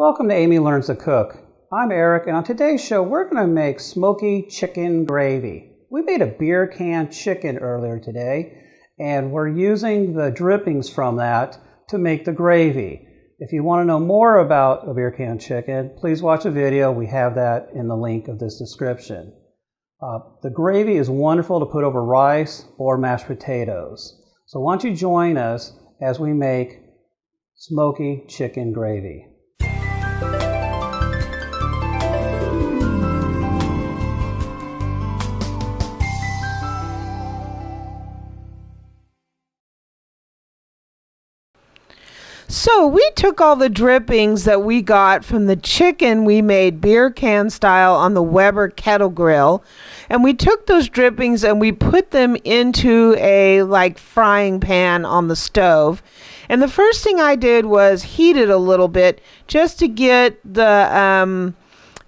Welcome to Amy Learns to Cook. I'm Eric, and on today's show we're going to make smoky chicken gravy. We made a beer can chicken earlier today, and we're using the drippings from that to make the gravy. If you want to know more about a beer can chicken, please watch a video. We have that in the link of this description. The gravy is wonderful to put over rice or mashed potatoes. So why don't you join us as we make smoky chicken gravy. So we took all the drippings that we got from the chicken we made beer can style on the Weber Kettle grill, and we took those drippings and we put them into a frying pan on the stove. And the first thing I did was heat it a little bit just to get the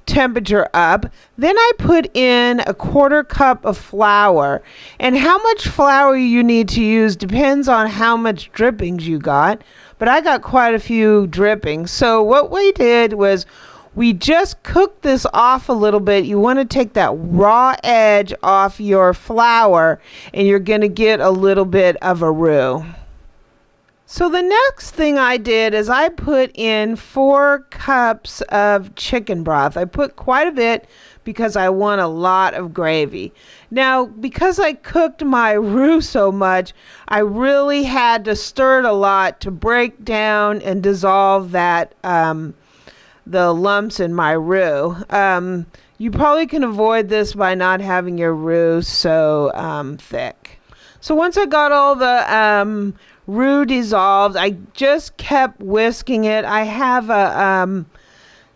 temperature up. Then I put in a 1/4 cup of flour, and how much flour you need to use depends on how much drippings you got, but I got quite a few drippings. So what we did was we just cooked this off a little bit. You want to take that raw edge off your flour, and you're going to get a little bit of a roux. So the next thing I did is I put in 4 cups of chicken broth. I put quite a bit because I want a lot of gravy. Now, because I cooked my roux so much, I really had to stir it a lot to break down and dissolve that the lumps in my roux. You probably can avoid this by not having your roux so thick. So once I got all the roux dissolved, I just kept whisking it. I have a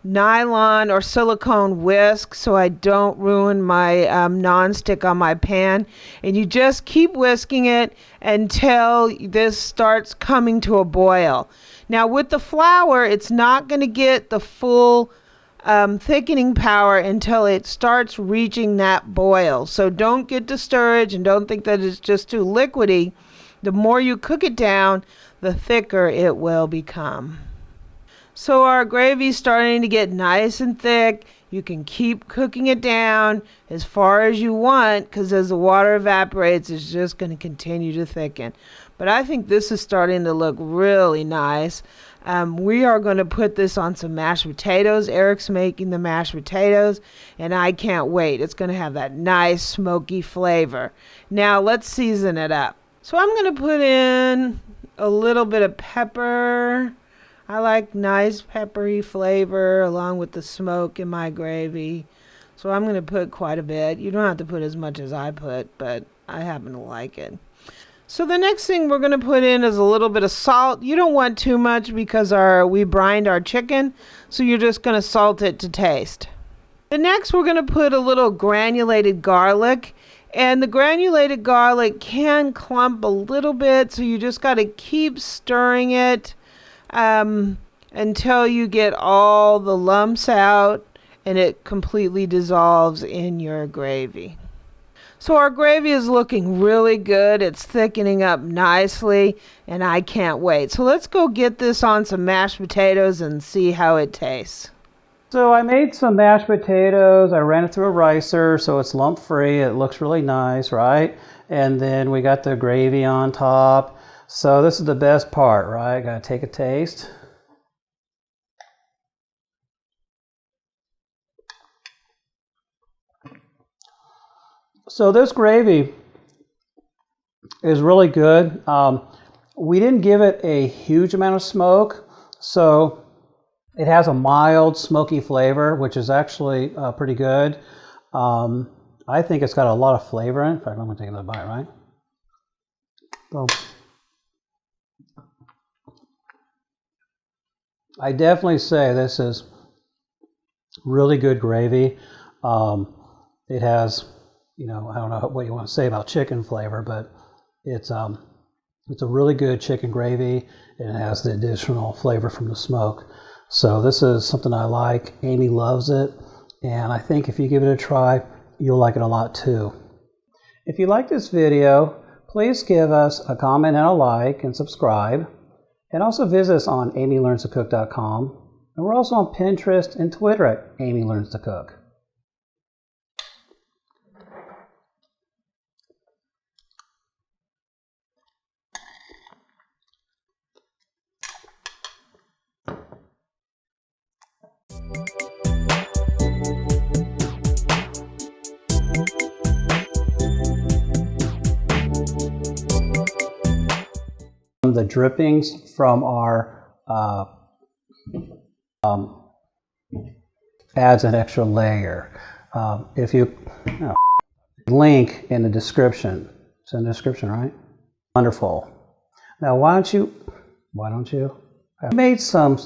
nylon or silicone whisk so I don't ruin my non-stick on my pan, and you just keep whisking it until this starts coming to a boil. Now with the flour, it's not going to get the full thickening power until it starts reaching that boil. So don't get discouraged and don't think that it's just too liquidy. The more you cook it down, the thicker it will become. So our gravy's starting to get nice and thick. You can keep cooking it down as far as you want, because as the water evaporates, it's just going to continue to thicken. But I think this is starting to look really nice. We are going to put this on some mashed potatoes. Eric's making the mashed potatoes, and I can't wait. It's going to have that nice smoky flavor. Now let's season it up. So I'm going to put in a little bit of pepper. I like nice peppery flavor along with the smoke in my gravy. So I'm going to put quite a bit. You don't have to put as much as I put, but I happen to like it. So the next thing we're going to put in is a little bit of salt. You don't want too much because we brined our chicken, so you're just going to salt it to taste. The next we're going to put a little granulated garlic. And the granulated garlic can clump a little bit, so you just got to keep stirring it until you get all the lumps out and it completely dissolves in your gravy. So our gravy is looking really good. It's thickening up nicely, and I can't wait. So let's go get this on some mashed potatoes and see how it tastes. So I made some mashed potatoes. I ran it through a ricer so it's lump free. It looks really nice, right? And then we got the gravy on top. So this is the best part, right? Gotta take a taste. So this gravy is really good. We didn't give it a huge amount of smoke, so it has a mild smoky flavor, which is actually pretty good. I think it's got a lot of flavor in it. In fact, I'm going to take another bite, right? So, I definitely say this is really good gravy. It has, I don't know what you want to say about chicken flavor, but it's a really good chicken gravy, and it has the additional flavor from the smoke. So this is something I like. Amy loves it, and I think if you give it a try, you'll like it a lot too. If you like this video, please give us a comment and a like and subscribe. And also visit us on amylearnstocook.com. And we're also on Pinterest and Twitter at Amy Learns to Cook. The drippings from our adds an extra layer. If you link in the description, it's in the description, right? Wonderful. Now, why don't you? I made some.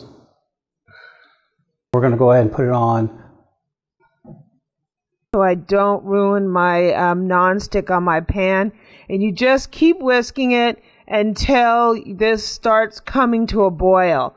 We're going to go ahead and put it on. So I don't ruin my nonstick on my pan, and you just keep whisking it until this starts coming to a boil.